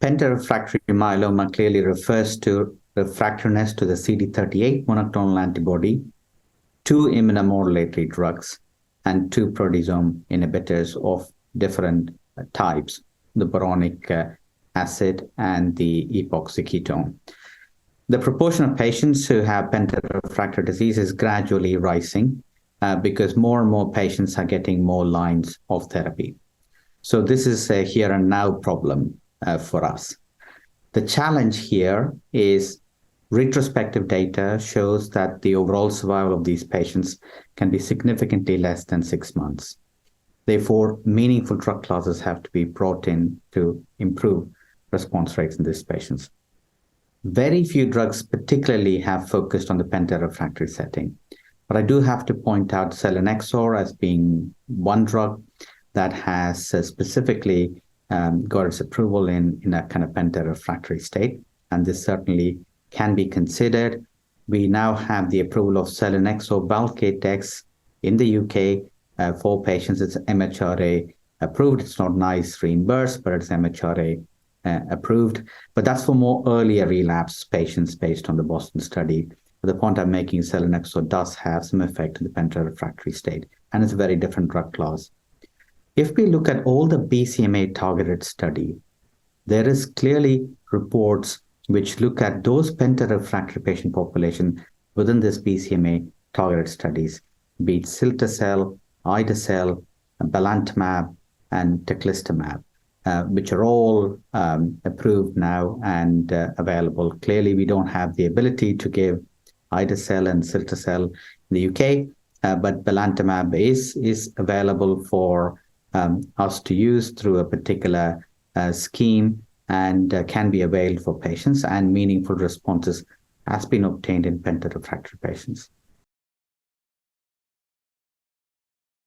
Penta-refractory myeloma clearly refers to refractoriness to the CD38 monoclonal antibody, 2 immunomodulatory drugs, and 2 proteasome inhibitors of different types, the boronic acid and the epoxy ketone. The proportion of patients who have penta-refractory disease is gradually rising because more and more patients are getting more lines of therapy. So this is a here and now problem for us. The challenge here is retrospective data shows that the overall survival of these patients can be significantly less than 6 months. Therefore, meaningful drug classes have to be brought in to improve response rates in these patients. Very few drugs particularly have focused on the penta-refractory setting, but I do have to point out Selinexor as being one drug that has specifically got its approval in a kind of penta-refractory state, and this certainly can be considered. We now have the approval of Selinexor Balcatex in the UK for patients. It's MHRA approved. It's not NICE reimbursed, but it's MHRA approved. But that's for more earlier relapse patients based on the Boston study. But the point I'm making is Selinexor does have some effect in the penta-refractory state, and it's a very different drug class. If we look at all the BCMA-targeted study, there is clearly reports which look at those penta-refractory patient population within this BCMA-targeted studies, be it cilta-cel, ide-cel, Belantamab, and Teclistamab, which are all approved now and available. Clearly, we don't have the ability to give ide-cel and cilta-cel in the UK, but Belantamab is available for us to use through a particular scheme and can be availed for patients, and meaningful responses has been obtained in penta-refractory patients.